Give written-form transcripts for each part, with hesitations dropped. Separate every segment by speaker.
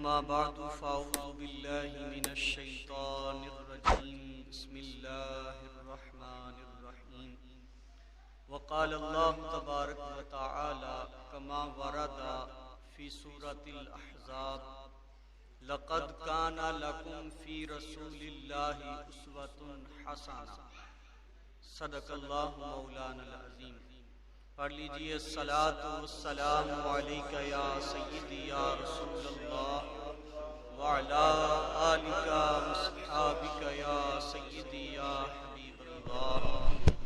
Speaker 1: أما بعد فأعوذ بالله من الشيطان الرجيم بسم الله الرحمن الرحيم وقال الله تبارك وتعالى كما ورد في سورة الأحزاب لقد كان لكم في رسول الله أسوة حسنة صدق الله مولانا العظيم۔ پڑھ لیجئے الصلاۃ والسلام علیک یا سیدی یا رسول اللہ وعلی آلک واصحابک یا سیدی یا حبیب اللہ۔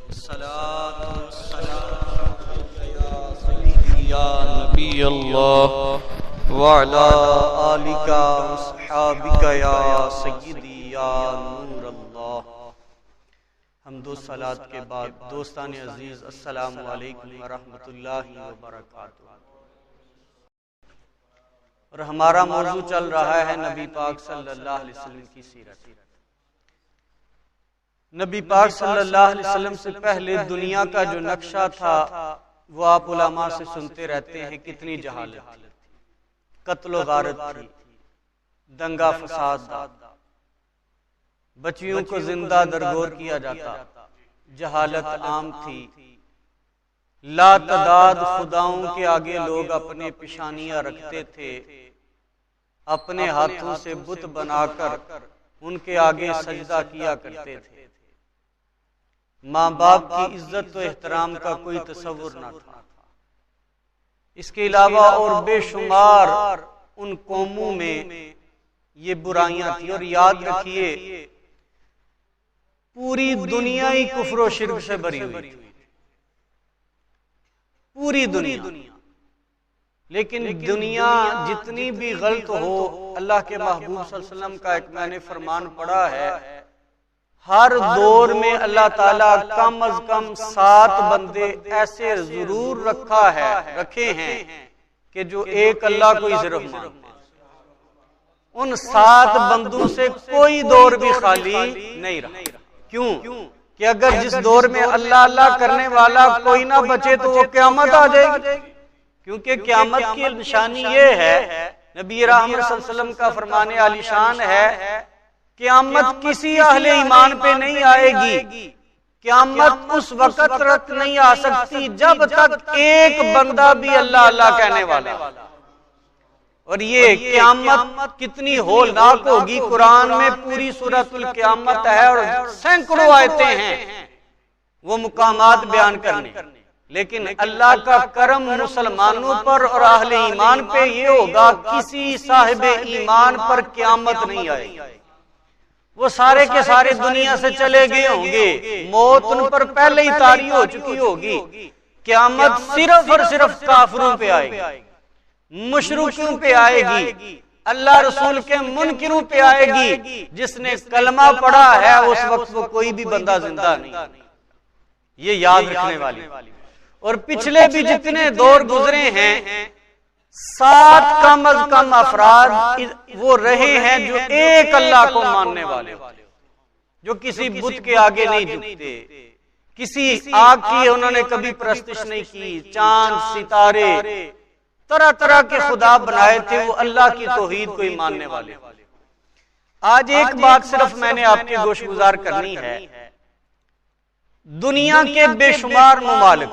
Speaker 1: الصلاۃ والسلام علیک یا سیدی یا نبی اللہ وعلی آلک واصحابک یا سیدی یا نور اللہ۔ حمد و صلات کے بعد دوستان عزیز السلام علیکم ورحمۃ اللہ وبرکاتہ۔ اور ہمارا موضوع چل رہا ہے نبی پاک صلی اللہ علیہ وسلم کی سیرت۔ نبی پاک صلی اللہ علیہ وسلم سے پہلے دنیا کا جو نقشہ تھا وہ آپ علماء سے سنتے رہتے ہیں، کتنی جہالت تھی، قتل و غارت تھی، دنگا فساد تھا، بچیوں کو زندہ درگور کیا جاتا، جہالت عام تھی، لا تعداد خداؤں کے آگے لوگ اپنے پیشانیاں رکھتے تھے، اپنے ہاتھوں سے بت بنا کر ان کے آگے سجدہ کیا کرتے تھے، ماں باپ کی عزت و احترام کا کوئی تصور نہ تھا۔ اس کے علاوہ اور بے شمار ان قوموں میں یہ برائیاں تھیں، اور یاد رکھیے پوری دنیا ہی کفر و شرک سے بری ہوئی تھی، پوری دنیا۔ لیکن دنیا جتنی بھی غلط ہو، اللہ کے محبوب صلی اللہ علیہ وسلم کا ایک میں نے فرمان پڑھا ہے، ہر دور میں اللہ تعالیٰ کم از کم 7 بندے ایسے ضرور رکھے ہیں کہ جو ایک اللہ کو ہی صرف مانتے ہیں۔ ان 7 بندوں سے کوئی دور بھی خالی نہیں رہا۔ کیوں کہ اگر جس دور میں اللہ اللہ کرنے والا کوئی نہ بچے تو وہ قیامت آ جائے گی، کیونکہ قیامت کی نشانی یہ ہے، نبی رحمت صلی اللہ علیہ وسلم کا فرمان عالی شان ہے، قیامت کسی اہل ایمان پہ نہیں آئے گی، قیامت اس وقت تک نہیں آ سکتی جب تک ایک بندہ بھی اللہ اللہ کہنے والا۔ اور یہ قیامت کتنی ہولناک ہوگی، قرآن میں پوری سورۃ القیامت ہے اور سینکڑوں آیتیں ہیں وہ مقامات بیان کرنے، لیکن اللہ کا کرم مسلمانوں پر اور اہل ایمان پہ یہ ہوگا، کسی صاحب ایمان پر قیامت نہیں آئے گی۔ وہ سارے کے سارے دنیا سے چلے گئے ہوں گے، موت ان پر پہلے ہی طاری ہو چکی ہوگی، قیامت صرف اور صرف کافروں پہ آئے گی، مشرکوں پہ آئے گی، اللہ رسول کے منکروں پہ آئے گی۔ جس نے کلمہ پڑھا ہے اس وقت وہ کوئی بھی بندہ زندہ نہیں، یہ یاد رکھنے والی۔ اور پچھلے بھی جتنے دور گزرے ہیں، 7 کم از کم افراد وہ رہے ہیں جو ایک اللہ کو ماننے والے، جو کسی بت کے آگے نہیں جھکتے، کسی آگ کی انہوں نے کبھی پرستش نہیں کی، چاند ستارے طرح طرح کے خدا بنائے تھے، وہ اللہ کی توحید کو ہی ماننے والے۔ آج ایک بات صرف میں نے آپ کے گوش گزار کرنی ہے، دنیا کے بے شمار ممالک،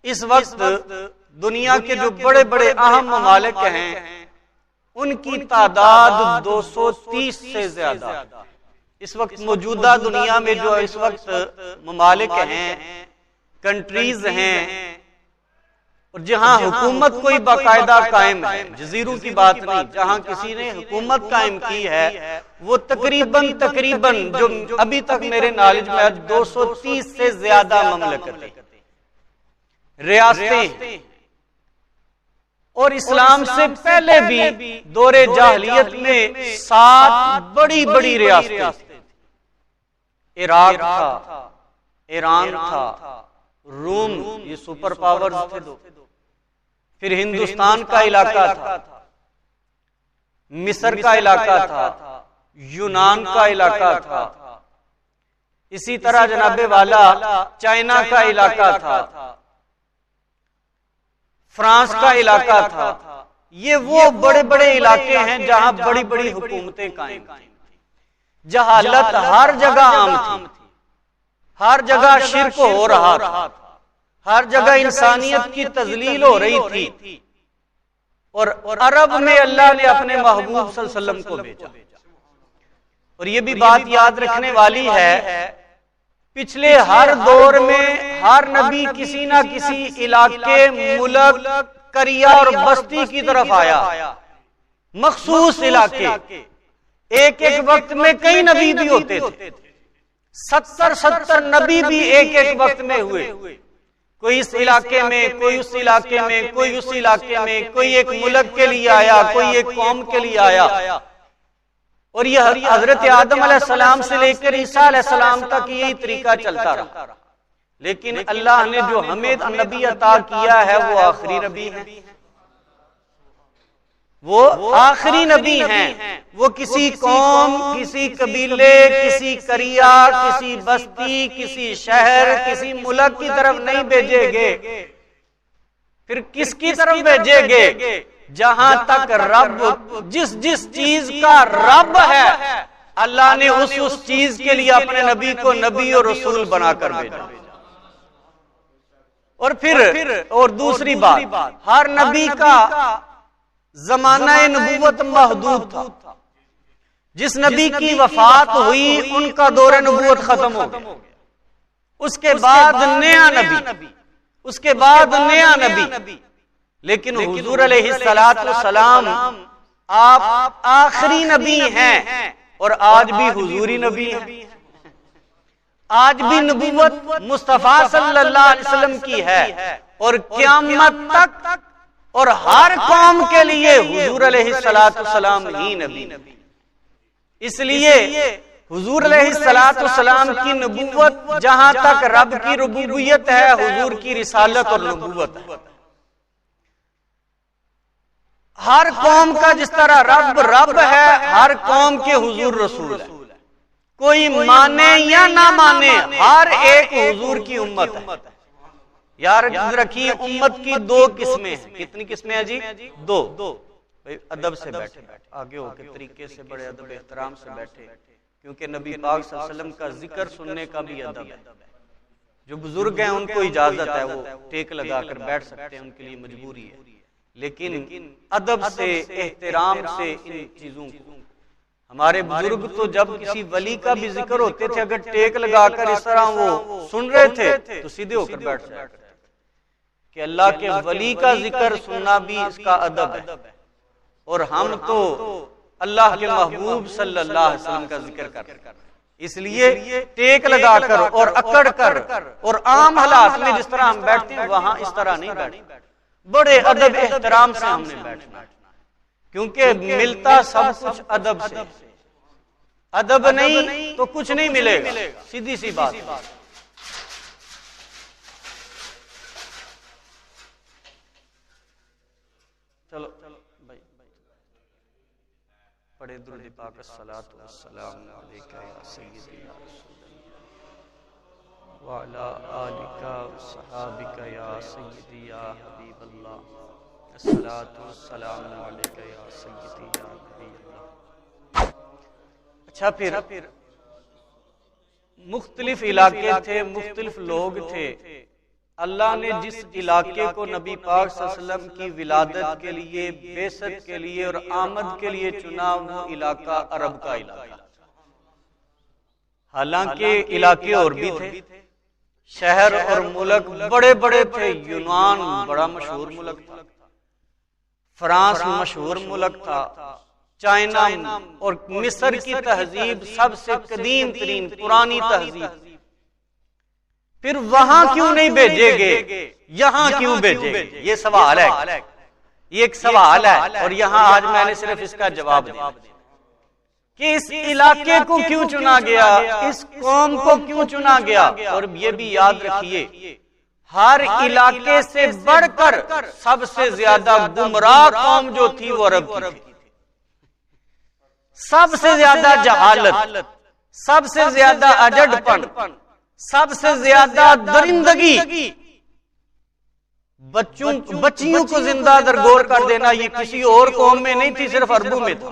Speaker 1: اس وقت دنیا کے جو بڑے بڑے اہم ممالک ہیں ان کی تعداد 230 سے زیادہ۔ اس وقت موجودہ دنیا میں جو اس وقت ممالک ہیں، کنٹریز ہیں، اور جہاں حکومت کوئی باقاعدہ قائم ہے، جزیروں کی بات نہیں، جہاں کسی نے حکومت قائم کی ہے، وہ تقریباً جو ابھی تک میرے نالج میں 230 سے زیادہ مملکتیں، ریاستیں، اور اسلام سے پہلے بھی دور جاہلیت میں 7 بڑی بڑی ریاستیں، عراق تھا، ایران تھا، روم، یہ سپر پاورز تھے دو، پھر ہندوستان کا علاقہ تھا، مصر کا علاقہ تھا، یونان کا علاقہ تھا، اسی طرح جناب والا چائنا کا علاقہ تھا، فرانس کا علاقہ تھا، یہ وہ بڑے بڑے علاقے ہیں جہاں بڑی بڑی حکومتیں قائم تھیں، جہالت ہر جگہ عام تھی، ہر جگہ شرک ہو رہا تھا، ہر جگہ انسانیت کی تذلیل ہو رہی تھی، اور عرب میں اللہ نے اپنے محبوب صلی اللہ علیہ وسلم کو بھیجا۔ اور یہ بھی بات یاد رکھنے والی ہے، پچھلے ہر دور میں ہر نبی کسی نہ کسی علاقے، ملک، قریہ اور بستی کی طرف آیا، مخصوص علاقے۔ ایک ایک وقت میں کئی نبی بھی ہوتے تھے، 70 نبی بھی ایک ایک وقت میں ہوئے، کوئی اس علاقے میں، کوئی اس علاقے میں، کوئی اس علاقے میں، کوئی ایک ملک کے لیے آیا، کوئی ایک قوم کے لیے آیا۔ اور یہ حضرت آدم علیہ السلام سے لے کر عیسیٰ علیہ السلام تک یہی طریقہ چلتا رہا، لیکن اللہ نے جو ہمیں نبی عطا کیا ہے وہ آخری نبی ہے، وہ آخری نبی ہیں۔ وہ کسی قوم، کسی قبیلے، کسی قریہ، کسی بستی، کسی شہر، کسی ملک کی طرف نہیں بھیجے گے، پھر کس کی طرف بھیجے گے؟ جہاں تک رب، جس چیز کا رب ہے، اللہ نے اس چیز کے لیے اپنے نبی کو نبی اور رسول بنا کر بھیجا۔ اور پھر اور دوسری بات، ہر نبی کا زمانہ نبوت محدود تھا، جس نبی کی وفات ہوئی ان کا دور نبوت ختم ہو گیا، اس کے بعد نیا نبی، اس کے بعد نیا نبی، لیکن حضور علیہ السلام آپ آخری نبی ہیں، اور آج بھی حضوری نبی ہیں، آج بھی نبوت مصطفیٰ صلی اللہ علیہ وسلم کی ہے، اور قیامت تک اور ہر قوم کے لیے حضور علیہ السلام ہی نبی۔ اس لیے حضور علیہ السلام کی نبوت جہاں تک رب کی ربوبیت ہے، حضور کی رسالت اور نبوت ہے۔ ہر قوم کا جس طرح رب ہے، ہر قوم کے حضور رسول ہے، کوئی مانے یا نہ مانے، ہر ایک حضور کی امت ہے۔ یار رکھیے، امت کی دو قسمیں ہیں۔ کتنی قسمیں ہیں جی؟ دو۔ ادب سے بیٹھے، آگے ہو کے طریقے سے، بڑے ادب احترام سے بیٹھے، کیونکہ نبی پاک صلی اللہ علیہ وسلم کا ذکر سننے کا بھی ادب ہے۔ جو بزرگ ہیں ان کو اجازت ہے، وہ ٹیک لگا کر بیٹھ سکتے ہیں، ان کے لیے مجبوری ہے، لیکن ادب سے، احترام سے ان چیزوں کو، ہمارے بزرگ تو جب کسی ولی کا بھی ذکر ہوتے تھے، اگر ٹیک لگا کر اس طرح وہ سن رہے تھے تو سیدھے ہو کر بیٹھ جایا کرتے کہ اللہ کے ولی کا ذکر سننا بھی اس کا ادب ہے، اور ہم تو اللہ کے محبوب صلی اللہ علیہ وسلم کا ذکر کرتے ہیں، اس لیے ٹیک لگا کر اور اکڑ کر اور عام حالات میں جس طرح ہم بیٹھتے ہیں وہاں اس طرح نہیں بیٹھتے، بڑے ادب احترام سے ہم نے بیٹھنا ہے، کیونکہ ملتا سب کچھ ادب سے، ادب نہیں تو کچھ نہیں ملے گا، سیدھی سی بات۔ چلو بھائی پڑھے درود پاک، الصلاۃ والسلام علیک یا سیدی یا رسول اللہ وعلی آلک وصحابک یا سیدی یا حبیب اللہ، الصلاۃ والسلام علیک یا سیدی یا نبی اللہ۔ اچھا، پھر مختلف علاقے تھے، مختلف لوگ تھے، اللہ نے جس علاقے کو نبی پاک صلی اللہ علیہ وسلم کی ولادت کے لیے، بعثت کے لیے اور آمد کے لیے چنا، وہ علاقہ عرب کا علاقہ، حالانکہ علاقے اور بھی تھے، شہر اور ملک بڑے بڑے تھے۔ یونان بڑا مشہور ملک تھا، فرانس مشہور ملک تھا، چائنا اور مصر کی تہذیب سب سے قدیم ترین پرانی تہذیب، پھر وہاں کیوں نہیں بھیجے گے، یہاں کیوں بھیجے گے؟ یہ سوال ہے، یہ ایک سوال ہے، اور یہاں آج میں نے صرف اس کا جواب دیا کہ اس علاقے کو کیوں چنا گیا، اس قوم کو کیوں چنا گیا۔ اور یہ بھی یاد رکھیے، ہر علاقے سے بڑھ کر سب سے زیادہ گمراہ قوم جو تھی وہ عرب کی تھی، سب سے زیادہ جہالت، سب سے زیادہ اجڑ پن، سب سے زیادہ درندگی بچیوں کو زندہ درگور کر دینا یہ کسی اور قوم میں نہیں تھی، صرف عربوں میں تھا،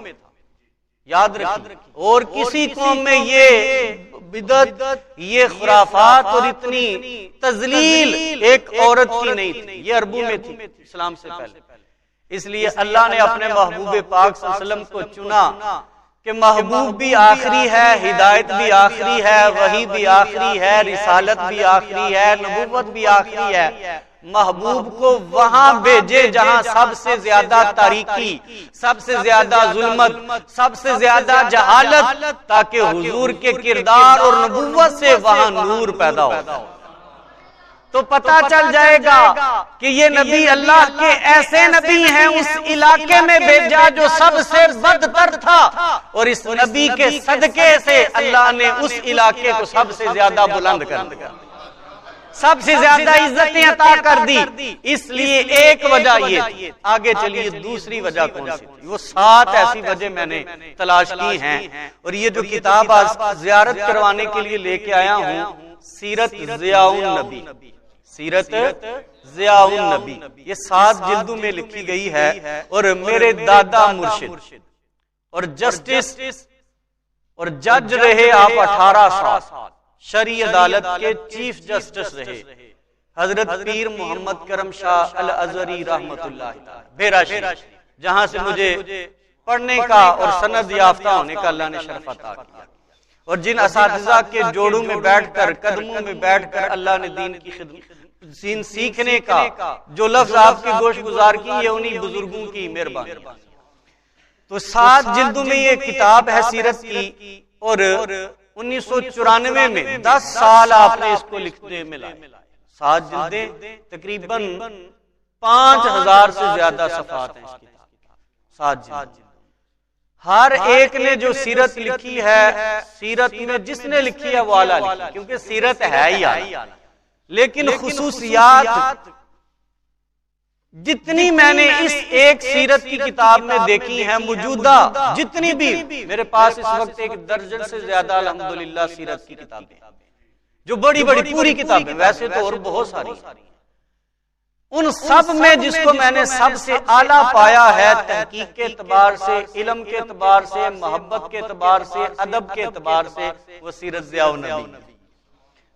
Speaker 1: یاد رکھیے۔ اور کسی قوم میں یہ بدعت، یہ خرافات اور اتنی تذلیل ایک عورت کی نہیں تھی، یہ عربوں میں تھی اسلام سے پہلے۔ اس لیے اللہ نے اپنے محبوب پاک صلی اللہ علیہ وسلم کو چنا کہ محبوب بھی آخری ہے، ہدایت بھی آخری ہے، وحی بھی آخری ہے، رسالت بھی آخری ہے، نبوت بھی آخری ہے۔ محبوب کو وہاں بھیجے جہاں سب سے زیادہ تاریکی، سب سے زیادہ ظلمت، سب سے زیادہ جہالت، تاکہ حضور کے کردار اور نبوت سے وہاں نور پیدا ہو۔ تو پتہ چل جائے گا کہ یہ نبی اللہ کے ایسے نبی ہیں اس علاقے میں بھیجا جو سب سے بدتر تھا، اور اس نبی کے صدقے سے اللہ نے اس علاقے کو سب سے زیادہ بلند کر دیا، سب سے زیادہ عزتیں عطا کر دی۔ اس لیے ایک وجہ یہ تھی۔ آگے چلیے دوسری وجہ کون سی تھی؟ وہ 7 ایسی وجہ میں نے تلاش کی ہیں، اور یہ جو کتاب آج زیارت کروانے کے لیے لے کے آیا ہوں، سیرت ضیاء النبی، سیرت ضیاء النبی، یہ 7 جلدوں میں لکھی گئی ہے، اور میرے دادا مرشد اور جسٹس اور جج رہے آپ 18 سال، شرعی عدالت کے چیف جسٹس رہے حضرت پیر محمد کرم شاہ الازہری رحمت اللہ تعالی بیرا شریف، جہاں سے مجھے پڑھنے کا اور سند یافتہ ہونے کا اللہ نے شرف عطا کیا، اور جن اساتذہ کے جوڑوں میں بیٹھ کر، قدموں میں بیٹھ کر اللہ نے دین کی خدمت، دین سیکھنے کا جو لفظ آپ کی گوش گزار کی، یہ انہی بزرگوں کی مہربانی۔ تو 7 جلدوں میں یہ کتاب ہے سیرت کی، اور 1994 میں 10 سال آپ نے اس کو لکھنے میں لائے، 7 جلدیں، تقریباً 5000 سے زیادہ صفحات ہیں اس کتاب کی، 7 جلدیں۔ ہر ایک نے جو سیرت لکھی ہے، سیرت میں جس نے لکھی ہے وہ اعلیٰ لکھی، کیونکہ سیرت ہے ہی اعلیٰ، لیکن خصوصیات جتنی میں نے اس ایک سیرت کی کتاب میں دیکھی ہیں، موجودہ جتنی بھی میرے پاس اس وقت 1 درجن سے زیادہ الحمدللہ سیرت کی کتابیں جو بڑی بڑی پوری کتابیں، ویسے تو اور بہت ساری، ان سب میں جس کو میں نے سب سے اعلیٰ پایا ہے تحقیق کے اعتبار سے، علم کے اعتبار سے، محبت کے اعتبار سے، ادب کے اعتبار سے، وہ سیرت ضیاء النبی۔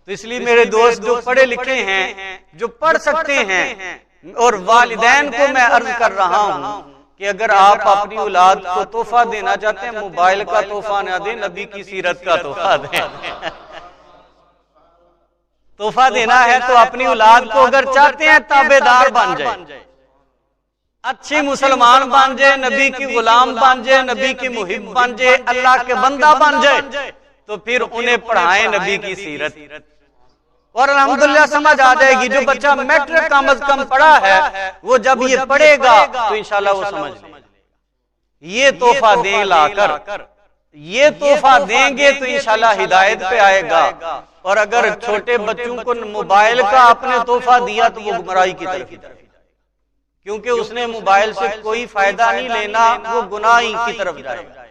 Speaker 1: تو اس لیے میرے دوست جو پڑھے لکھے ہیں، جو پڑھ سکتے ہیں، اور والدین کو میں عرض کر رہا ہوں کہ اگر آپ اپنی اولاد کو تحفہ دینا چاہتے ہیں، موبائل کا تحفہ نہ دیں، نبی کی سیرت کا تحفہ دیں۔ تحفہ دینا ہے تو اپنی اولاد کو اگر چاہتے ہیں تابعدار بن جائے، اچھی مسلمان بن جائے، نبی کی غلام بن جائے، نبی کی محب بن جائے، اللہ کے بندہ بن جائے، تو پھر انہیں پڑھائیں نبی کی سیرت، اور الحمدللہ سمجھ آ جائے گی۔ جو بچہ میٹرک کم از کم پڑھا ہے، وہ جب یہ پڑھے گا تو انشاءاللہ وہ سمجھ لے گا۔ یہ تحفہ دیں لا کر، یہ تحفہ دیں گے تو انشاءاللہ ہدایت پہ آئے گا، اور اگر چھوٹے بچوں کو موبائل کا آپ نے تحفہ دیا تو وہ گمراہی کی طرف جائے گا، کیونکہ اس نے موبائل سے کوئی فائدہ نہیں لینا، وہ گناہ کی طرف جائے گا۔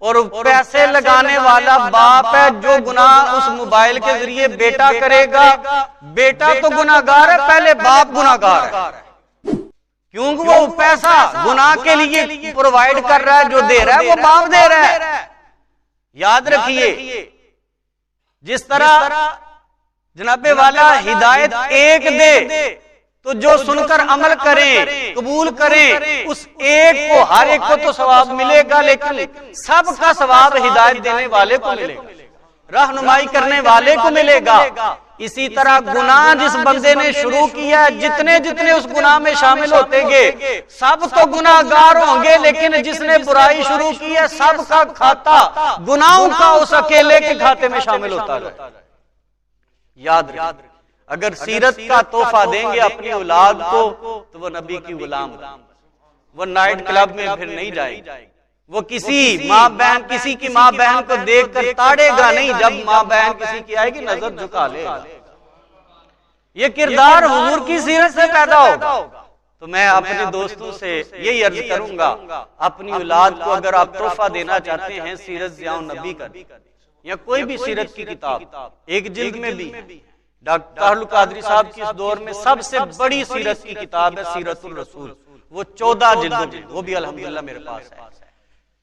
Speaker 1: اور پیسے لگانے والا باپ ہے، جو گناہ اس موبائل کے ذریعے بیٹا کرے گا، بیٹا تو گناہگار ہے، پہلے باپ گناہگار ہے، کیونکہ وہ پیسہ گناہ کے لیے پرووائڈ کر رہا ہے، جو دے رہا ہے وہ باپ دے رہا ہے۔ یاد رکھیے، جس طرح جناب والا ہدایت ایک دے تو جو سن کر عمل کریں، قبول کریں، اس ایک کو، ہر ایک کو تو ثواب ملے گا، لیکن سب کا ثواب ہدایت دینے والے کو ملے گا، رہنمائی کرنے والے کو ملے گا۔ اسی طرح گناہ جس بندے نے شروع کیا ہے، جتنے جتنے اس گناہ میں شامل ہوتے گے سب تو گناہگار ہوں گے، لیکن جس نے برائی شروع کی ہے سب کا کھاتا گناہوں کا اس اکیلے کے کھاتے میں شامل ہوتا ہے۔ یاد رکھیں، اگر سیرت کا تحفہ دیں گے اپنی اولاد کو تو وہ نبی کی غلام، وہ نائٹ کلب میں پھر نہیں جائے گی، وہ کسی ماں بہن، کسی کی ماں بہن کو دیکھ کر تاڑے گا نہیں، جب ماں بہن کسی کی آئے گی نظر جھکا لے گا۔ یہ کردار حضور کی سیرت سے پیدا ہوگا۔ تو میں اپنے دوستوں سے یہی عرض کروں گا، اپنی اولاد کو اگر آپ تحفہ دینا چاہتے ہیں سیرت ضیاء النبی کا، یا کوئی بھی سیرت کی کتاب، ایک جلد میں بھی ڈاکٹر طاہر القادری صاحب کی اس دور میں سب سے بڑی سیرت کی کتاب ہے سیرت الرسول، وہ 14 جلدوں کی، وہ بھی الحمدللہ میرے پاس ہے۔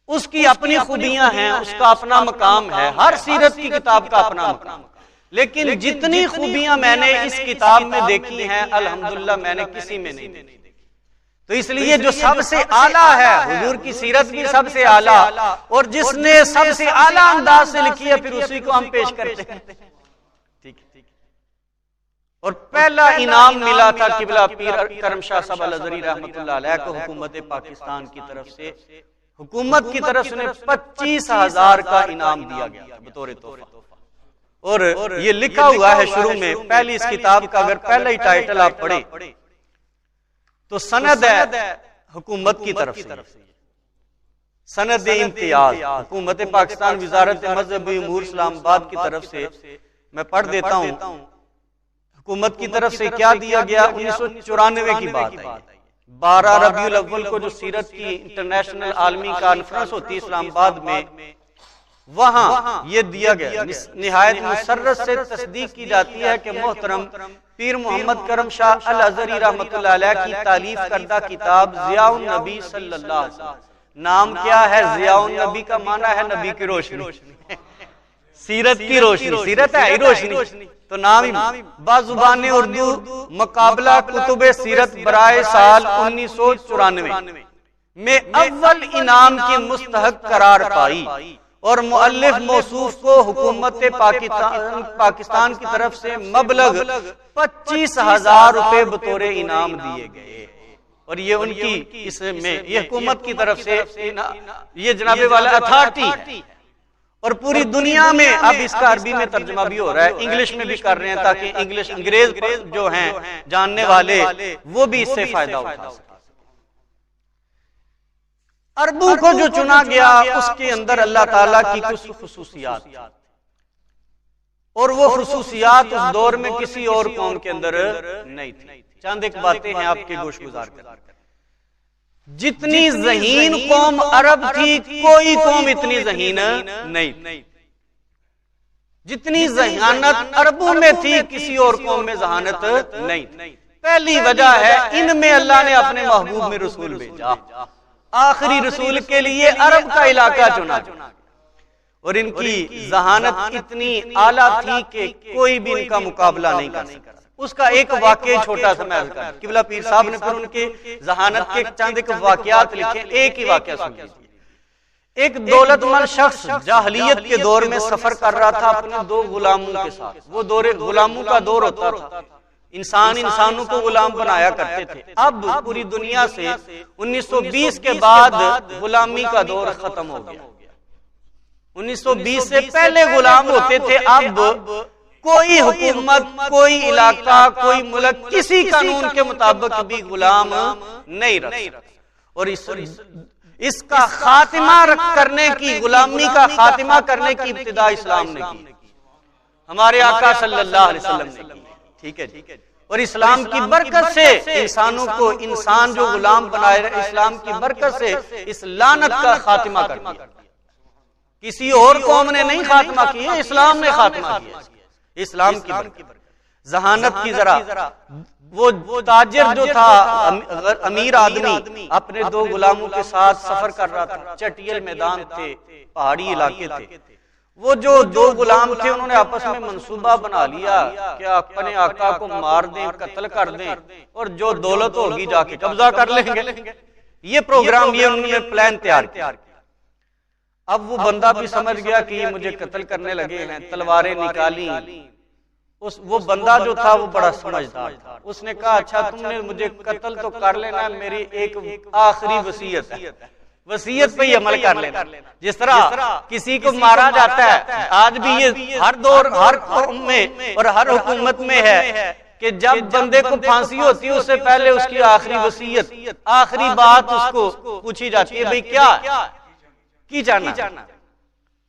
Speaker 1: اس کی اپنی خوبیاں ہیں، اس کا اپنا مقام ہے، ہر سیرت کی کتاب کا اپنا مقام، لیکن جتنی خوبیاں میں نے اس کتاب میں دیکھی ہیں الحمدللہ میں نے کسی میں نہیں دیکھی۔ تو اس لیے جو سب سے اعلیٰ ہے، حضور کی سیرت بھی سب سے اعلیٰ، اور جس نے سب سے اعلیٰ انداز سے لکھی ہے پھر اسی کو ہم پیش کرتے ہیں، ٹھیک ہے۔ اور پہلا انعام ملا تھا قبلہ پیر کرم شاہ صاحب الازہری رحمۃ اللہ علیہ کو حکومت پاکستان کی طرف سے، حکومت کی طرف سے 25,000 کا انعام دیا گیا تھا بطور تحفہ، اور یہ لکھا ہوا ہے شروع میں پہلی اس کتاب کا، اگر پہلا ہی ٹائٹل آپ پڑھیں تو سند ہے حکومت کی طرف سے، سند امتیاز حکومت پاکستان وزارت مذہبی امور اسلام آباد کی طرف سے، میں پڑھ دیتا ہوں حکومت کی طرف سے کیا دیا گیا۔ 1994 کی بات ہے، 12 ربیع الاول کو جو سیرت کی انٹرنیشنل عالمی کانفرنس ہوتی ہے اسلام آباد میں، وہاں یہ دیا گیا، نہایت مسرت سے تصدیق کی جاتی ہے کہ محترم پیر محمد کرم شاہ الازہری رحمۃ اللہ علیہ کی تالیف کردہ کتاب ضیاء النبی صلی اللہ علیہ وسلم، نام کیا ہے؟ ضیاء النبی کا معنی ہے نبی کی روشنی، سیرت کی روشنی، سیرت ہے روشنی، تو نام بازبان اردو مقابلہ کتب سیرت برائے سال 1994 میں اول انعام کی مستحق قرار پائی، اور مؤلف موصوف کو حکومت پاکستان کی طرف سے مبلغ 25,000 روپے بطور انعام دیے گئے، اور یہ ان کی اس میں یہ حکومت کی طرف سے یہ جناب والا اتھارٹی، اور پوری دنیا میں اب اس کا عربی میں ترجمہ بھی ہو رہا ہے، انگلش میں بھی کر رہے ہیں تاکہ انگریز جو ہیں جاننے والے وہ بھی اس سے فائدہ اٹھا سکیں۔ عربوں کو جو چنا گیا اس کے اندر اللہ تعالیٰ کی کچھ خصوصیات، اور وہ خصوصیات اس دور میں کسی اور قوم کے اندر نہیں تھی۔ چند ایک باتیں ہیں آپ کے گوش گزار کر، جتنی ذہین قوم عرب تھی کوئی قوم اتنی ذہین نہیں تھی، جتنی ذہانت عربوں میں تھی کسی اور قوم میں ذہانت نہیں تھی۔ پہلی وجہ ہے ان میں اللہ نے اپنے محبوب میں رسول بھیجا، آخری رسول کے لیے عرب کا علاقہ چنا، اور ان کی ذہانت اتنی اعلیٰ تھی کہ کوئی بھی ان کا مقابلہ نہیں کر سکتا۔ اس کا ایک واقعہ چھوٹا سا میں عرض کروں، قبلہ پیر صاحب نے پھر ان کے ذہانت کے چند ایک واقعات لکھے، ایک ہی واقعہ سن لیجیے۔ ایک دولت مند شخص جاہلیت کے دور میں سفر کر رہا تھا اپنے 2 غلاموں کے ساتھ، وہ دور غلاموں کا دور ہوتا تھا، انسانوں کو غلام بنایا کرتے تھے۔ اب پوری دنیا سے 1920 کے بعد غلامی کا دور ختم ہو گیا، 1920 سے پہلے غلام ہوتے تھے، اب کوئی حکومت، کوئی علاقہ، کوئی ملک کسی قانون کے مطابق بھی غلام نہیں رکھ سکتا، اور اس کا خاتمہ کرنے کی، غلامی کا خاتمہ کرنے کی ابتدا اسلام نے کی، ہمارے آقا صلی اللہ علیہ وسلم نے کی، ٹھیک ہے جی۔ اور اسلام کی برکت سے انسانوں کو، انسان جو غلام بنائے رہے، اسلام کی برکت سے اس لعنت کا خاتمہ کر دیا۔ کسی اور قوم نے نہیں خاتمہ کیا، اسلام نے خاتمہ کیا، اسلام کی برکت۔ ذہانت کی ذرا، وہ تاجر جو تھا امیر آدمی اپنے 2 غلاموں کے ساتھ سفر کر رہا تھا، چٹیل میدان تھے، پہاڑی علاقے تھے، وہ جو 2 غلام تھے انہوں نے آپس میں منصوبہ بنا لیا کہ اپنے آقا کو مار دیں، قتل کر دیں، اور جو دولت ہوگی جا کے قبضہ کر لیں گے۔ یہ پروگرام، یہ انہوں نے پلان تیار کیا۔ اب وہ بندہ بھی سمجھ گیا کہ یہ مجھے قتل کرنے لگے ہیں، تلواریں نکالی۔ وہ بندہ جو تھا وہ بڑا سمجھدار تھا، اس نے کہا اچھا تم نے مجھے قتل تو کر لینا، میری ایک آخری وصیت ہے، وصیت پہ ہی عمل کر لینا۔ جس طرح کسی کو مارا جاتا ہے، آج بھی یہ ہر دور، ہر قوم میں اور ہر حکومت میں ہے کہ جب بندے کو پھانسی ہوتی ہے اس سے پہلے اس کی آخری وصیت، آخری بات اس کو پوچھی جاتی ہے، بھئی کیا کی جانا؟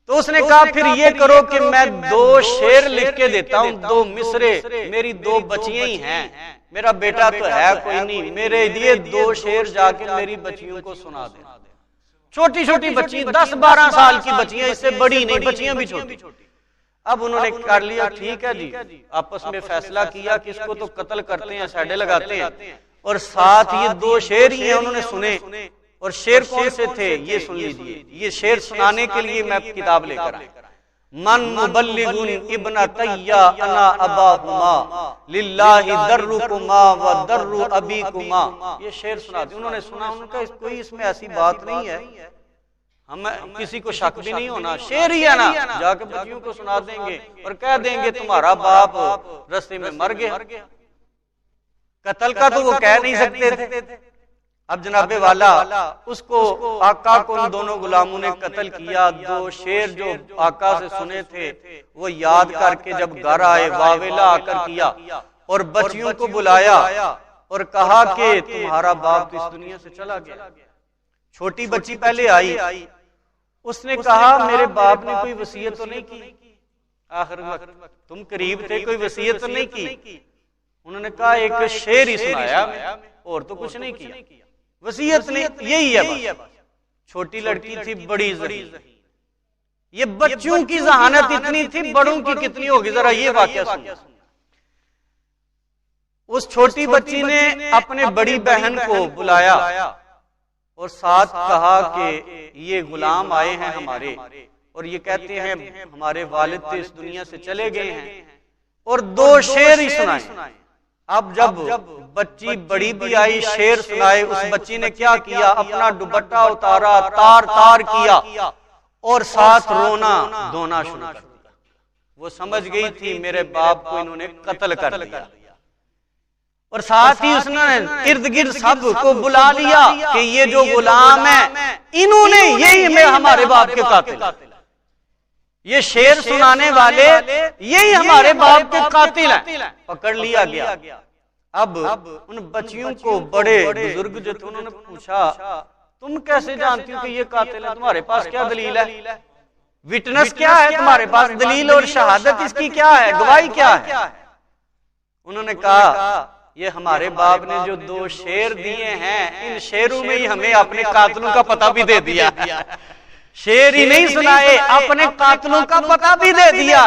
Speaker 1: تو اس نے کہا پھر یہ کرو کہ میں 2 شعر لکھ کے دیتا ہوں، 2 مصرے، میری 2 بچیاں ہی ہیں، میرا بیٹا تو ہے کوئی نہیں، میرے لیے 2 شعر جا کے میری بچیوں کو سنا دے۔ چھوٹی چھوٹی بچی، 10-12 سال کی بچیاں، اس سے بڑی نہیں، بچیاں بھی چھوٹی۔ اب انہوں نے کر لیا ٹھیک ہے جی، آپس میں فیصلہ کیا کہ اس کو تو قتل کرتے ہیں، سیڈے لگاتے ہیں، اور ساتھ یہ دو شعر ہی ہیں انہوں نے سنے، اور شعر کون سے تھے یہ سن لیجئے، یہ شعر سنانے کے لیے میں کتاب لے کر آیا۔ من مبلغ ابنتی انا اباہما للہ درکما و در ابیکما، یہ شعر سنا دیا انہوں نے سنا، انہوں نے کہا کوئی اس میں ایسی بات نہیں ہے، ہم کسی کو شک بھی نہیں ہونا، شعر ہی ہے نا، جا کے بچیوں کو سنا دیں گے اور کہہ دیں گے تمہارا باپ رستے میں مر گیا، قتل کا تو وہ کہہ نہیں سکتے تھے۔ اب جناب والا اس کو آقا کو ان دونوں غلاموں نے قتل کیا، دو شعر جو آقا سے سنے تھے وہ یاد کر کے جب گھر آئے واویلا آ کر کیا اور بچیوں کو بلایا اور کہا کہ تمہارا باپ تو اس دنیا سے چلا گیا۔ چھوٹی بچی پہلے آئی، اس نے کہا میرے باپ نے کوئی وصیت تو نہیں کی، آخر وقت تم قریب تھے، کوئی وصیت تو نہیں کی؟ انہوں نے کہا ایک شعر ہی سنایا اور تو کچھ نہیں کیا، وصیت نہیں، یہی ہے بس۔ چھوٹی لڑکی تھی، بڑی ذہین، یہ بچوں کی ذہانت اتنی تھی، بڑوں کی کتنی ہوگی ذرا یہ واقعہ سنو۔ اس چھوٹی بچی نے اپنے بڑی بہن کو بلایا اور ساتھ کہا کہ یہ غلام آئے ہیں ہمارے اور یہ کہتے ہیں ہمارے والد تو اس دنیا سے چلے گئے ہیں، اور دو شعر ہی سنائے۔ اب جب بچی بڑی بھی آئی، شعر سنائے، اس بچی نے کیا کیا، اپنا دوپٹہ اتارا، تار تار کیا اور ساتھ رونا دھونا شروع کر دیا۔ وہ سمجھ گئی تھی میرے باپ کو انہوں نے قتل کر دیا، اور ساتھ ہی اس نے ارد گرد سب کو بلا لیا کہ یہ جو غلام ہیں انہوں نے یہی ہمارے باپ کے قاتل، یہ شعر سنانے والے یہی ہمارے باپ کے قاتل ہیں، پکڑ لیا گیا۔ اب ان بچیوں کو بڑے بزرگ جو تھے انہوں نے پوچھا تم کیسے جانتی ہو کہ یہ قاتل ہے، تمہارے پاس کیا دلیل ہے، وٹنس کیا ہے تمہارے پاس، دلیل اور شہادت اس کی کیا ہے، گواہی کیا ہے؟ انہوں نے کہا یہ ہمارے باپ نے جو دو شعر دیے ہیں ان شعروں میں ہی ہمیں اپنے قاتلوں کا پتہ بھی دے دیا، شعر ہی نہیں سنائے اپنے قاتلوں کا پتہ بھی دے دیا۔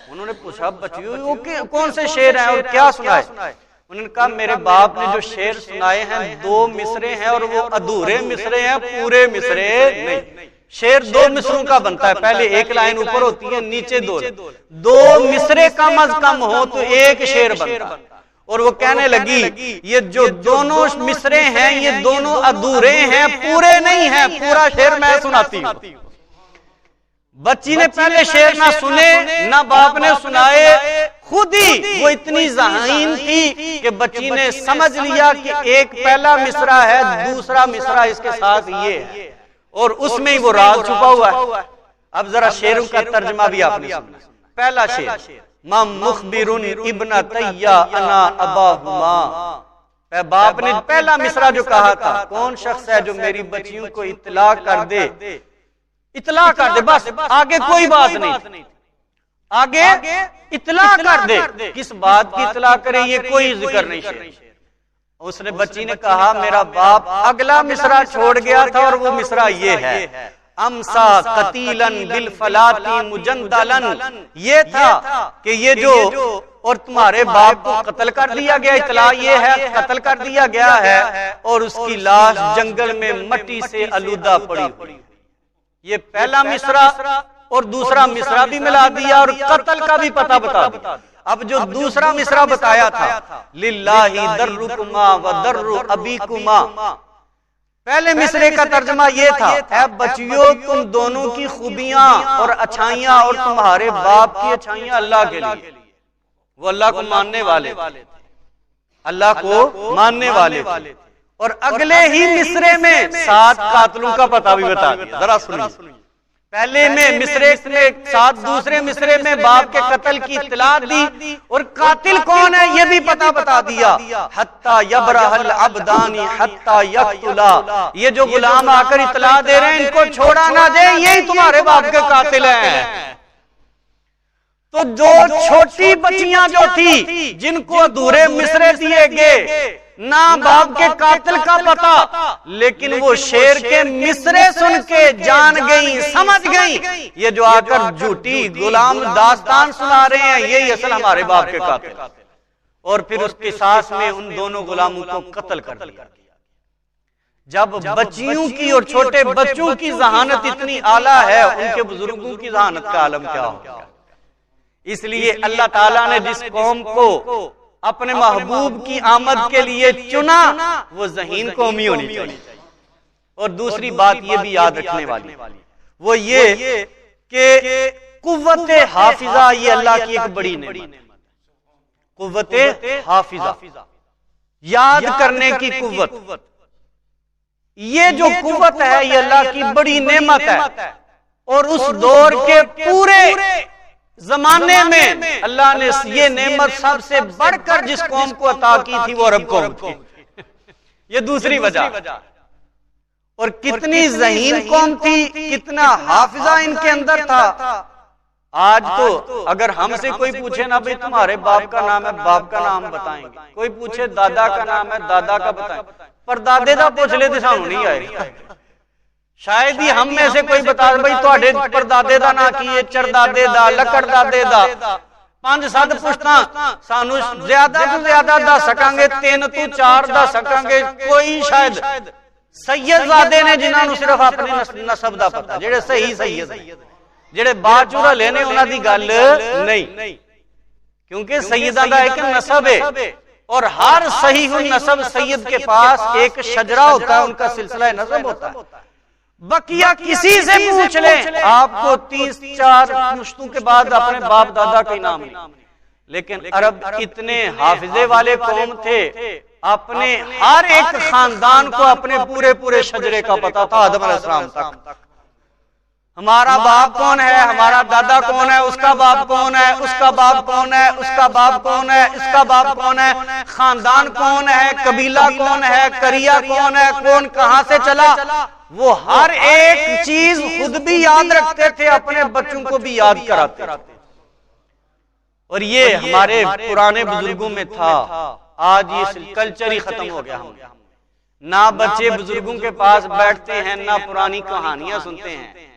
Speaker 1: انہوں نے پوچھا بچیوں کون سے شعر ہیں اور کیا سنائے؟ انہوں نے کہا میرے باپ نے جو شعر سنائے ہیں دو مصرے ہیں اور وہ ادھورے مصرے ہیں، پورے مصرے نہیں۔ شعر دو مصروں کا بنتا ہے، پہلے ایک لائن اوپر ہوتی ہے نیچے دو مصرے کم از کم ہو تو ایک شعر بنتا ہے۔ اور وہ کہنے لگی یہ جو دونوں مصرے ہیں یہ دونوں ادھورے ہیں، پورے نہیں ہیں، پورا شعر میں سناتی ہوں۔ بچی نے پہلے شعر نہ سنے نہ باپ نے سنائے، خود ہی وہ اتنی ذہین تھی کہ بچی نے سمجھ لیا کہ ایک پہلا مصرع ہے، دوسرا مصرع اس کے ساتھ یہ ہے، اور اس میں ہی وہ راز چھپا ہوا ہے۔ اب ذرا شعروں کا ترجمہ بھی آپ نے سنا۔ پہلا شعر مَن مخبر ابنتی انا اباہما، باپ نے پہلا مصرع جو کہا تھا کون شخص ہے جو میری بچیوں کو اطلاع کر دے، اطلاع کر دے، بس آگے کوئی بات نہیں، آگے اطلاع کر دے، کس بات کی اطلاع کرے یہ کوئی ذکر نہیں۔ اس نے بچی نے کہا میرا باپ اگلا مصرع چھوڑ گیا تھا اور وہ مصرع یہ ہے امسا قتیلن بالفلاتی مجندلن، یہ تھا کہ یہ جو اور تمہارے باپ کو قتل کر دیا گیا، اطلاع یہ ہے قتل کر دیا گیا ہے اور اس کی لاش جنگل میں مٹی سے آلودہ پڑی ہوئی۔ یہ پہلا مصرع اور دوسرا مصرع بھی ملا دیا اور قتل کا بھی پتہ بتا دیا۔ اب جو دوسرا مصرع بتایا تھا للہ درکما و در ابیکما، پہلے مصرے کا ترجمہ یہ تھا اے بچیوں تم دونوں کی خوبیاں اور اچھائیاں اور تمہارے باپ کی اچھائیاں اللہ کے لیے، وہ اللہ کو ماننے والے تھے، اللہ کو ماننے والے تھے۔ اور اگلے ہی مصرے میں 7 قاتلوں کا پتہ بھی بتا دیا، ذرا سنیے۔ پہلے میں مصرے میں ساتھ دوسرے مصرے میں باپ کے قتل کی اطلاع دی اور قاتل کون ہے یہ بھی پتہ بتا دیا۔ حتی یبرح العبدان حتی یقتلا، یہ جو غلام آ کر اطلاع دے رہے ہیں ان کو چھوڑا نہ دیں، یہی تمہارے باپ کے قاتل ہیں۔ تو جو چھوٹی بچیاں جو تھی جن کو ادھورے مصرے دیے گئے نہ باپ کے قاتل کا پتا، لیکن وہ شیر کے مصرے سن کے جان گئی، سمجھ گئی یہ جو آ کر جھوٹی غلام داستان سنا رہے ہیں یہی اصل ہمارے باپ کے قاتل، اور پھر اس قصاص میں ان دونوں غلاموں کو قتل کر دیا۔ جب بچیوں کی اور چھوٹے بچوں کی ذہانت اتنی اعلیٰ ہے، ان کے بزرگوں کی ذہانت کا عالم کیا ہوگا؟ اس لیے اللہ تعالیٰ نے جس قوم کو اپنے محبوب کی آمد کے لیے چنا وہ ذہین قومی ہونی چاہیے۔ اور دوسری بات یہ بھی یاد رکھنے والی وہ یہ کہ قوت حافظہ یہ اللہ کی ایک بڑی نعمت ہے۔ قوت حافظہ، یاد کرنے کی قوت، یہ جو قوت ہے یہ اللہ کی بڑی نعمت ہے، اور اس دور کے پورے زمانے میں اللہ نے یہ نعمت سب سے بڑھ کر جس قوم کو عطا کی تھی وہ عرب قوم تھی۔ یہ دوسری وجہ، اور کتنی ذہین قوم تھی، کتنا حافظہ ان کے اندر تھا۔ آج تو اگر ہم سے کوئی پوچھے نا بھئی تمہارے باپ کا نام ہے، باپ کا نام بتائیں گے، کوئی پوچھے دادا کا نام ہے، دادا کا بتائیں، پر دادے دا پوچھ لے تو سانو نہیں آئے گا۔ شاید ہی ہم میں سے کوئی بتا دے بھئی تواڈے پر دادے دا نا کی ہے، چر دادے دا، لکڑ دادے دا، 5-7 پشتاں سانو زیادہ تو زیادہ دا سکانگے، 3 تو 4 دا سکانگے، کوئی شاید سید زادے نے جنہاں نو صرف اپنے نسب دا پتا، جڑے صحیح سید جڑے با چورا لینے انہاں دی گل نہیں، کیونکہ سیدہ دا ایک نسب ہے، اور ہر صحیح النسب سید کے پاس ایک شجرہ ہوتا ہے، ان کا سلسلہ نسب ہوتا ہے۔ بقیہ کسی سے پوچھ لیں آپ کو 34 پشتوں کے بعد اپنے باپ دادا کا نام نہیں۔ لیکن عرب اتنے حافظے والے قوم تھے، اپنے ہر ایک خاندان کو اپنے پورے شجرے کا پتا تھا، آدم علیہ السلام تک۔ ہمارا باپ کون ہے، ہمارا دادا کون ہے، اس کا باپ کون ہے، اس کا باپ کون ہے، اس کا باپ کون ہے، اس کا باپ کون ہے، خاندان کون ہے، قبیلہ کون ہے، قریہ کون ہے، کون کہاں سے چلا، وہ ہر ایک چیز خود بھی یاد رکھتے تھے، اپنے بچوں کو بھی یاد کراتے تھے۔ اور یہ ہمارے پرانے بزرگوں میں تھا، آج یہ کلچر ہی ختم ہو گیا۔ ہم نہ بچے بزرگوں کے پاس بیٹھتے ہیں، نہ پرانی کہانیاں سنتے ہیں۔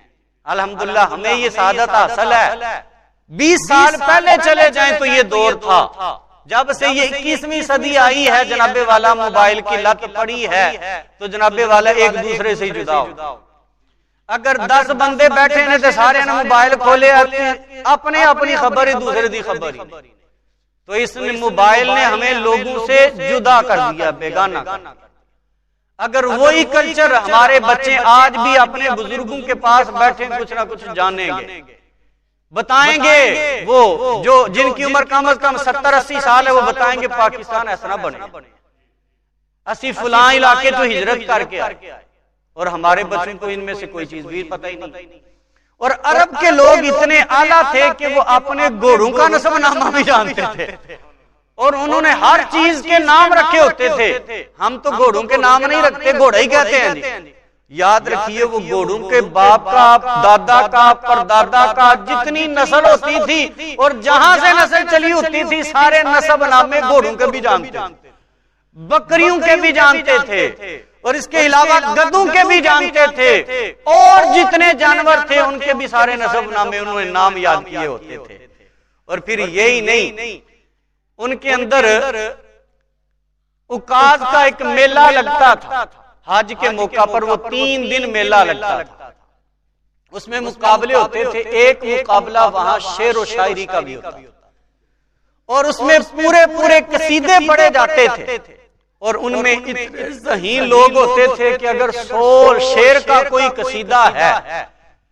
Speaker 1: الحمدللہ ہمیں یہ سعادت حاصل ہے، 20 سال پہلے چلے جائیں تو یہ دور تھا، جب سے یہ 21ویں صدی آئی ہے جناب والا موبائل کی لت پڑی ہے تو جناب والا ایک دوسرے سے جدا ہو۔ اگر 10 بندے بیٹھے نے تو سارے نے موبائل کھولے اپنے اپنی خبر ہی دوسرے دی خبر ہی، تو اس موبائل نے ہمیں لوگوں سے جدا کر دیا، بیگانہ کر دیا۔ اگر وہی کلچر ہمارے بچے آج بھی اپنے بزرگوں کے پاس بیٹھے کچھ نہ کچھ جانیں گے، بتائیں گے، وہ جو جن کی عمر کم از کم 70-80 سال ہے وہ بتائیں گے پاکستان ایسا نہ بنے، اسی فلاں علاقے تو ہجرت کر کے آئے، اور ہمارے بچوں کو ان میں سے کوئی چیز بھی پتہ ہی نہیں۔ اور عرب کے لوگ اتنے اعلیٰ تھے کہ وہ اپنے گھوڑوں کا نسب نامہ بھی جانتے تھے، اور انہوں نے ہر چیز کے نام رکھے ہوتے تھے۔ ہم تو گھوڑوں کے نام نہیں رکھتے، گھوڑا ہی کہتے ہیں جی۔ یاد رکھیے وہ گھوڑوں کے باپ کا، دادا کا، پردادا کا جتنی نسل ہوتی تھی اور جہاں سے نسل چلی ہوتی تھی سارے نسب نامے گھوڑوں کے بھی جانتے تھے، بکریوں کے بھی جانتے تھے، اور اس کے علاوہ گدوں کے بھی جانتے تھے، اور جتنے جانور تھے ان کے بھی سارے نسب نامے انہوں نے نام یاد کیے ہوتے تھے۔ اور پھر یہی نہیں، ان کے اندر عکاظ کا ایک میلہ لگتا تھا، حج کے موقع پر وہ 3 دن میلہ لگتا تھا، اس میں مقابلے ہوتے تھے۔ ایک مقابلہ وہاں شعر و شاعری کا بھی ہوتا، اور اس میں پورے قصیدے پڑھے جاتے تھے، اور ان میں اتنے ذہین لوگ ہوتے تھے کہ اگر 100 شعر کا کوئی قصیدہ ہے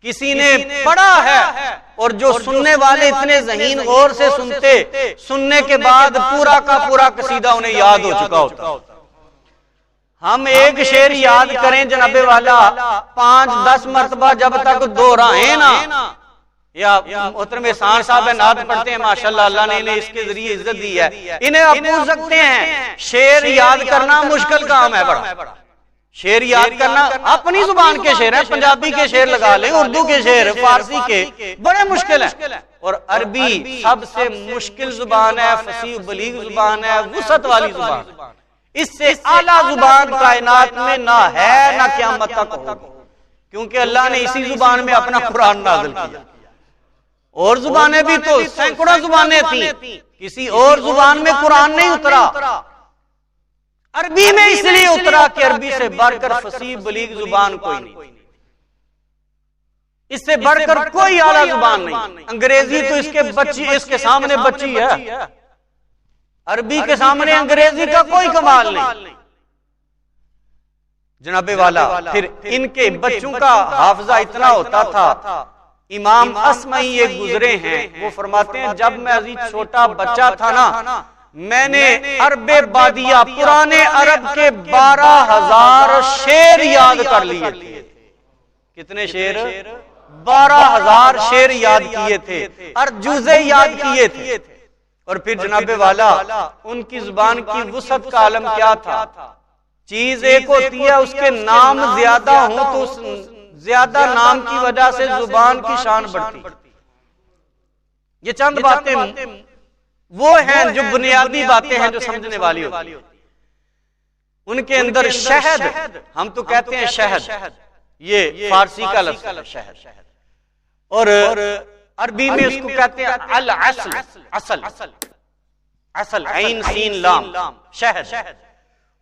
Speaker 1: کسی نے پڑھا ہے، اور جو سننے والے اتنے ذہین غور سے سنتے، سننے کے بعد پورا کا پورا قصیدہ انہیں یاد ہو چکا ہوتا۔ ہم ایک شعر یاد کریں جناب والا 5-10 مرتبہ جب تک دہرائیں نا، یا محترم احسان صاحب نعت پڑھتے ہیں ماشاءاللہ، اللہ نے انہیں اس کے ذریعے عزت دی ہے، انہیں آپ پوچھ سکتے ہیں شعر یاد کرنا مشکل کام ہے بڑا، شعر یاد کرنا اپنی زبان کے شعر ہیں، پنجابی کے شعر لگا لیں، اردو کے شعر، فارسی کے بڑے مشکل ہیں، اور عربی سب سے مشکل زبان ہے، فصیح و بلیغ زبان ہے، وسعت والی زبان، اس سے اعلیٰ زبان کائنات میں نہ ہے نہ قیامت تک ہوگا، کیونکہ اللہ نے اسی زبان میں اپنا قرآن نازل کیا۔ اور زبانیں بھی تو سینکڑوں زبانیں تھیں، کسی اور زبان میں قرآن نہیں اترا، عربی میں اس لیے اترا کہ عربی سے بڑھ کر فصیح بلیغ زبان کوئی نہیں، اس سے بڑھ کر کوئی اعلیٰ زبان نہیں۔ انگریزی تو اس کے سامنے بچی ہے، عربی کے سامنے انگریزی کا کوئی کمال نہیں جناب والا۔ پھر ان کے بچوں کا حافظہ اتنا ہوتا تھا، امام اصمعی یہ گزرے ہیں، وہ فرماتے ہیں جب میں ابھی چھوٹا بچہ تھا نا، میں نے عرب بادیہ پرانے عرب کے 12,000 شعر یاد کر لیے تھے۔ کتنے شعر؟ 12,000 شعر یاد کیے تھے اور جزے یاد کیے تھے۔ اور پھر جناب والا ان کی زبان کی وسعت کا عالم کیا تھا؟ چیز ایک ہوتی ہے، اس کے نام زیادہ ہوں تو اس زیادہ نام کی وجہ سے زبان کی شان بڑھتی۔ یہ چند باتیں وہ ہیں جو بنیادی باتیں ہیں جو سمجھنے والی ہوتی ہیں۔ ان کے اندر شہد، ہم تو کہتے ہیں شہد، یہ فارسی کا لفظ ہے شہد، اور عربی میں اس کو کہتے ہیں العسل، اصل عین سین لام، شہد۔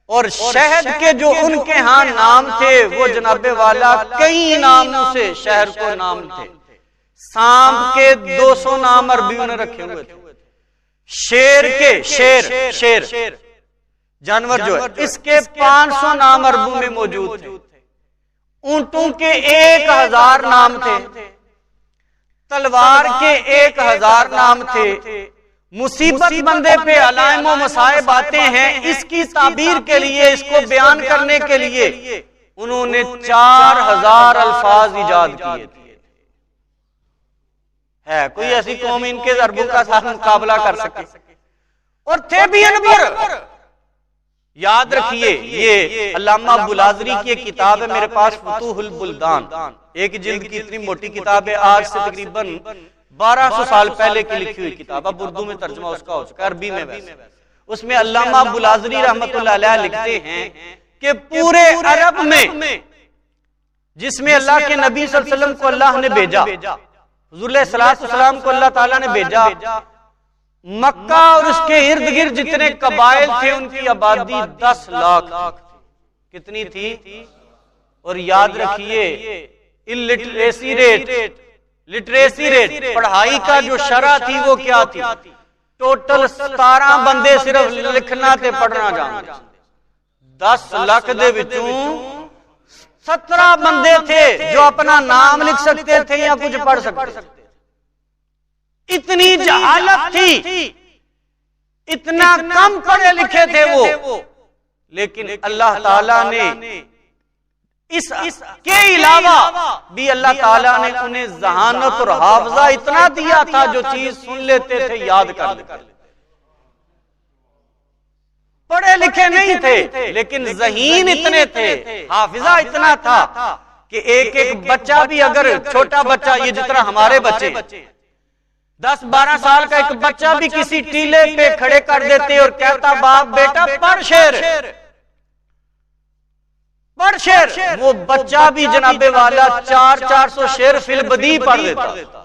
Speaker 1: اور شہد کے جو ان کے ہاں نام تھے وہ جناب والا کئی ناموں سے شہر کو نام تھے۔ سانپ کے 200 نام عربیوں نے رکھے ہوئے تھے، شیر کے شیر جانور جو ہے اس کے 500 نام عربوں میں موجود تھے، اونٹوں کے 1000 نام تھے، تلوار کے 1000 نام تھے۔ مصیبت بندے پہ علائم و مصائب آتے ہیں، اس کی تعبیر کے لیے، اس کو بیان کرنے کے لیے انہوں نے 4000 الفاظ ایجاد کیے تھے۔ ہے کوئی ایسی قوم ان کے ضربوں کا ساتھ مقابلہ کر سکے؟ اور تھے بھی انور۔ یاد رکھیے یہ علامہ بلازری کی ایک کتاب ہے میرے پاس، فتوح البلدان، ایک جلد کی اتنی موٹی کتاب ہے، آج سے تقریباً 1200 سال پہلے کی لکھی ہوئی کتاب، اب اردو میں ترجمہ اس کا ہو چکا ہے، عربی میں ویسے۔ اس میں علامہ بلازری رحمت اللہ علیہ لکھتے ہیں کہ پورے عرب میں جس میں اللہ کے نبی صلی اللہ علیہ وسلم کو اللہ نے بھیجا، حضور علیہ السلام کو اللہ تعالیٰ نے بھیجا، مکہ اور اس کے ارد گرد جتنے قبائل تھے ان کی آبادی 10 لاکھ تھی۔ کتنی تھی؟ اور یاد رکھیے لٹریسی ریٹ، پڑھائی کا جو شرح تھی وہ کیا تھی؟ ٹوٹل 17 بندے صرف لکھنا تے پڑھنا جانتے، 10 لاکھ دے وچوں 17 بندے تھے جو اپنا نام لکھ سکتے تھے یا کچھ پڑھ سکتے تھے۔ اتنی جہالت تھی، اتنا کم پڑھے لکھے تھے وہ، لیکن اللہ تعالیٰ نے اس کے علاوہ بھی اللہ تعالیٰ نے انہیں ذہانت اور حافظہ اتنا دیا تھا، جو چیز سن لیتے تھے یاد کر لیتے۔ پڑھے لکھے نہیں تھے لیکن ذہین اتنے تھے، حافظہ اتنا تھا کہ ایک بچہ بھی، اگر چھوٹا بچہ یہ جس طرح ہمارے بچے 10-12 سال کا ایک بچہ بھی کسی ٹیلے پہ کھڑے کر دیتے اور کہتا باپ بیٹا پڑھ شعر، پڑھ شعر، وہ بچہ بھی جناب والا 400 شعر فی البدیہہ پڑھ دیتا،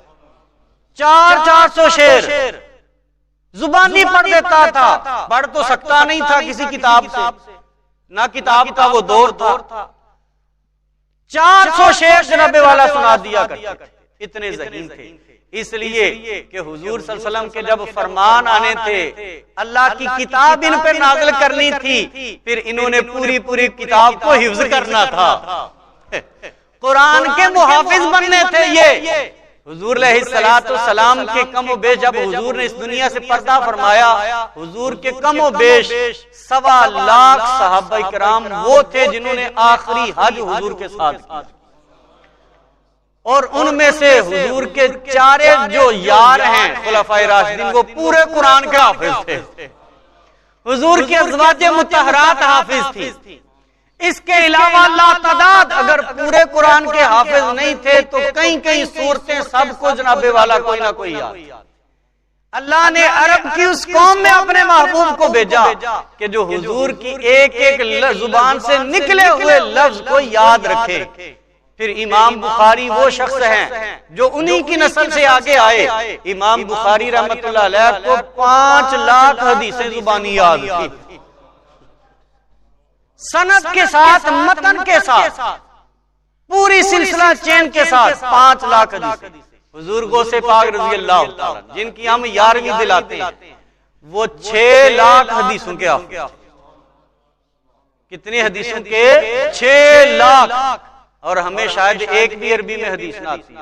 Speaker 1: 400 شعر زبانی پڑھ دیتا تھا۔ پڑھ تو سکتا نہیں تھا کسی کتاب سے، نہ کتاب کا وہ دور تھا، 400 شعر جناب والا سنا دیا کرتے تھے، اتنے ذہین تھے۔ اس لیے کہ حضور صلی اللہ علیہ وسلم کے جب فرمان آنے تھے، اللہ کی کتاب ان پہ نازل کرنی تھی، پھر انہوں نے پوری کتاب کو حفظ کرنا تھا، قرآن کے محافظ بننے تھے یہ۔ حضور علیہ السلام کے کم و بیش جب حضور نے اس دنیا سے پردہ فرمایا، حضور کے کم و بیش 1.25 لاکھ صحابہ کرام وہ تھے جنہوں نے آخری حج حضور کے ساتھ کیا، اور ان میں سے حضور کے 4 جو یار ہیں خلفائے راشدین وہ پورے قرآن کے حافظ تھے، حضور کی ازواج مطہرات حافظ تھی۔ اس کے علاوہ لا تعداد اگر پورے قرآن کے حافظ نہیں تھے تو کئی صورتیں سب کو جناب والا کوئی نہ کوئی یاد۔ اللہ نے عرب کی اس قوم میں اپنے محبوب کو بھیجا کہ جو حضور کی ایک ایک زبان سے نکلے ہوئے لفظ کو یاد رکھے. پھر امام بخاری وہ شخص ہیں جو انہی کی نسل سے آگے آئے. امام بخاری رحمت اللہ علیہ کو 5 لاکھ حدیثیں زبانی یاد تھی، سند کے ساتھ، متن کے ساتھ، پوری سلسلہ چین کے ساتھ 5 لاکھ حدیثیں. حضور غوث پاک رضی اللہ تعالیٰ جن کی ہم 11ویں دلاتے ہیں، وہ 6 لاکھ حدیثوں کے حافظ. کتنی حدیثوں کے؟ 6 لاکھ. اور ہمیں شاید ایک بھی عربی میں حدیث نہ آتی.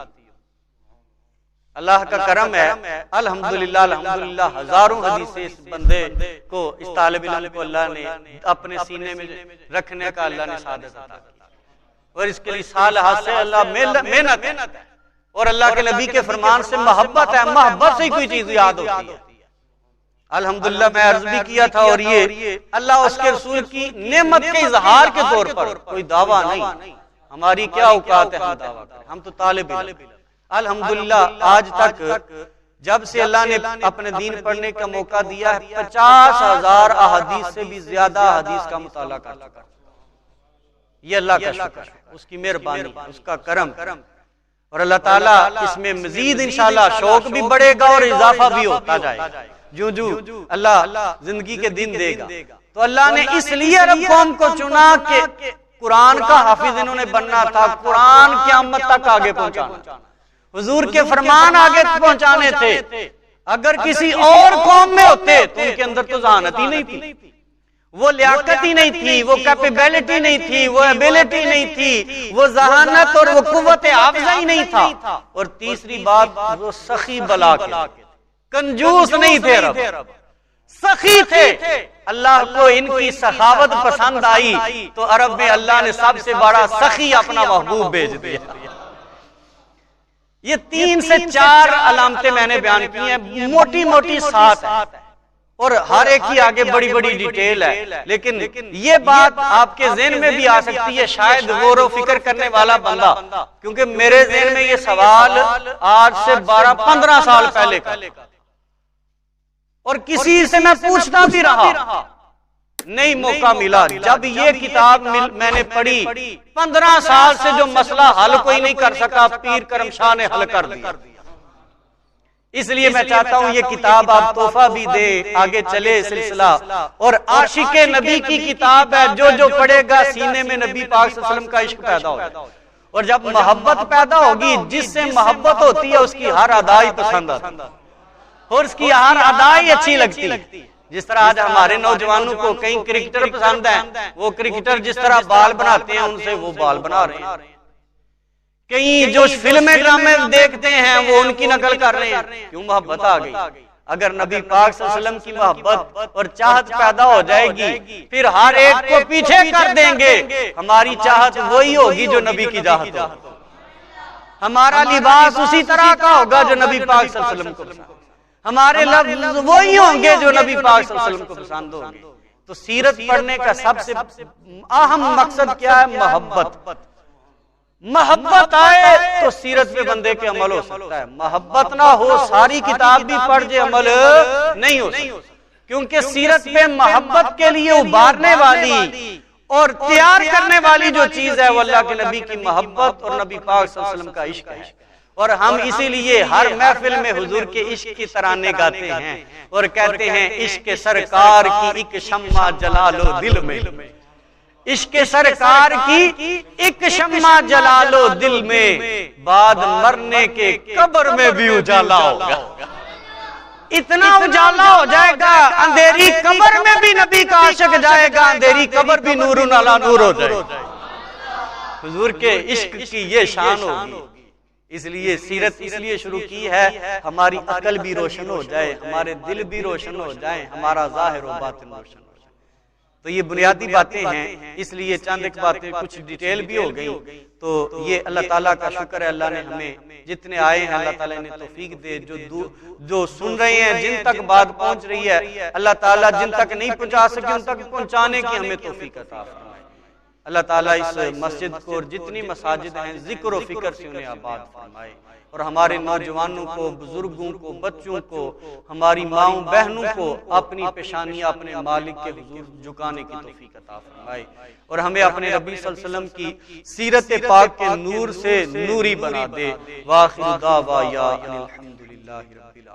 Speaker 1: اللہ کا کرم ہے، الحمدللہ الحمدللہ ہزاروں حدیثیں اس بندے کو، اس طالب علم کو اللہ نے اپنے سینے میں رکھنے کا اللہ نے سعادت عطا کی. اور اس کے لیے سالہ سے اللہ محنت ہے، اور اللہ کے نبی کے فرمان سے محبت ہے. محبت سے ہی کوئی چیز یاد ہوتی ہے. الحمدللہ میں عرض بھی کیا تھا، اور یہ اللہ اس کے رسول کی نعمت کے اظہار کے طور پر کوئی دعویٰ نہیں. ہماری کیا اوقات ہے ہم دعویٰ کریں؟ ہم تو طالب علم. الحمدللہ آج تک جب سے اللہ نے اپنے دین پڑھنے کا موقع دیا ہے 50,000 احادیث سے بھی زیادہ احادیث کا مطالعہ کر چکا. یہ اللہ کا شکر ہے، اس کی مہربانی، اس کا کرم. اور اللہ تعالیٰ اس میں مزید انشاءاللہ شوق بھی بڑھے گا اور اضافہ بھی ہوتا جائے گا جو اللہ زندگی کے دن دے گا. تو اللہ نے اس لیے عرب قوم کو چنا کہ قرآن کا حافظ انہوں نے بننا تھا، قرآن قیامت تک آگے پہنچانا، حضور کے فرمان آگے پہنچانے تھے. اگر کسی اور قوم میں ہوتے تو ان کے اندر تو ذہانت ہی نہیں تھی، وہ لیاقت ہی نہیں تھی، وہ کیپیبلٹی نہیں تھی، وہ ایبلٹی نہیں تھی، وہ ذہانت اور وہ قوت حافظہ ہی نہیں تھا. اور تیسری بات، وہ سخی بلا کے کنجوس نہیں تھے، رب سخی تھے. اللہ کو ان کی سخاوت پسند آئی تو عرب میں اللہ نے سب سے بڑا سخی اپنا محبوب بھیج دیا. یہ 3 سے 4 علامتیں میں نے بیان کی ہیں، موٹی موٹی 7 ہیں، اور ہر ایک کی آگے بڑی بڑی ڈیٹیل ہے. لیکن یہ بات آپ کے ذہن میں بھی آ سکتی ہے، شاید غور و فکر کرنے والا بندہ، کیونکہ میرے ذہن میں یہ سوال آج سے 12-15 سال پہلے کا، اور کسی سے میں پوچھتا بھی رہا، نہیں موقع ملا. جب یہ کتاب میں نے پڑھی، 15 سال سے جو مسئلہ حل کوئی نہیں کر سکا، پیر کرم شاہ نے حل کر دیا. اس لیے میں چاہتا ہوں یہ کتاب آپ تحفہ بھی دے، آگے چلے سلسلہ. اور عاشق نبی کی کتاب ہے، جو پڑھے گا سینے میں نبی پاک صلی اللہ علیہ وسلم کا عشق پیدا ہوگا. اور جب محبت پیدا ہوگی، جس سے محبت ہوتی ہے اس کی ہر ادائی پسند آتی ہے، اور اس کی ہر ادائی اچھی لگتی ہے. جس طرح آج ہمارے نوجوانوں کو کئی کرکٹر پسند ہیں، وہ کرکٹر جس طرح بال بناتے ہیں ان سے وہ بال بنا رہے ہیں. کئی جو فلمیں ڈرامے دیکھتے ہیں وہ ان کی نقل کر رہے ہیں. کیوں؟ محبت آ گئی. اگر نبی پاک صلی اللہ علیہ وسلم کی محبت اور چاہت پیدا ہو جائے گی، پھر ہر ایک کو پیچھے کر دیں گے. ہماری چاہت وہی ہوگی جو نبی کی چاہت ہو، ہمارا لباس اسی طرح کا ہوگا جو نبی پاک صلی اللہ علیہ وسلم کو پسند، ہمارے لفظ وہی ہوں گے جو نبی پاک صلی اللہ علیہ وسلم کو پسند ہوں گے. تو سیرت پڑھنے کا سب سے اہم مقصد کیا ہے؟ محبت. محبت آئے تو سیرت پہ بندے کے عمل ہو سکتا ہے. محبت نہ ہو ساری کتاب بھی پڑھ جائے عمل نہیں ہو سکتا. کیونکہ سیرت پہ محبت کے لیے ابھارنے والی اور تیار کرنے والی جو چیز ہے وہ اللہ کے نبی کی محبت اور نبی پاک صلی اللہ علیہ وسلم کا عشق ہے. اور ہم اسی لیے ہر محفل میں حضور کے عشق کی ترانے گاتے ہیں اور کہتے ہیں عشق سرکار کی ایک شمع جلا لو دل میں، عشق سرکار کی ایک شمع جلا لو دل میں، بعد مرنے کے قبر میں بھی اجالا ہوگا. اتنا اجالا ہو جائے گا اندھیری قبر میں بھی نبی کا عاشق جائے گا، اندھیری قبر بھی نور علی نور ہو جائے گا. حضور کے عشق کی یہ شان ہوگی. اس لیے سیرت اس لیے شروع کی ہے ہماری عقل بھی روشن ہو جائے، ہمارے دل بھی روشن ہو جائیں، ہمارا ظاہر و باطن روشن ہو جائے. تو یہ بنیادی باتیں ہیں، اس لیے چند ایک باتیں کچھ ڈیٹیل بھی ہو گئی. تو یہ اللہ تعالیٰ کا شکر ہے، اللہ نے ہمیں جتنے آئے ہیں اللہ تعالیٰ نے توفیق دے. جو سن رہے ہیں، جن تک بات پہنچ رہی ہے، اللہ تعالیٰ جن تک نہیں پہنچا سکے ان تک پہنچانے کی ہمیں توفیق عطا فرمائے. اللہ تعالیٰ اس مسجد کو اور جتنی مساجد ہیں ذکر و فکر سے انہیں آباد فرمائے، اور ہمارے نوجوانوں کو، بزرگوں کو، بچوں کو، ہماری ماؤں بہنوں کو اپنی پیشانیاں اپنے مالک کے حضور جھکانے کی توفیق عطا فرمائے، اور ہمیں اپنے نبی صلی اللہ علیہ وسلم کی سیرت پاک کے نور سے نوری بنا دے۔ وآخر دعوانا الحمدللہ رب العالمین۔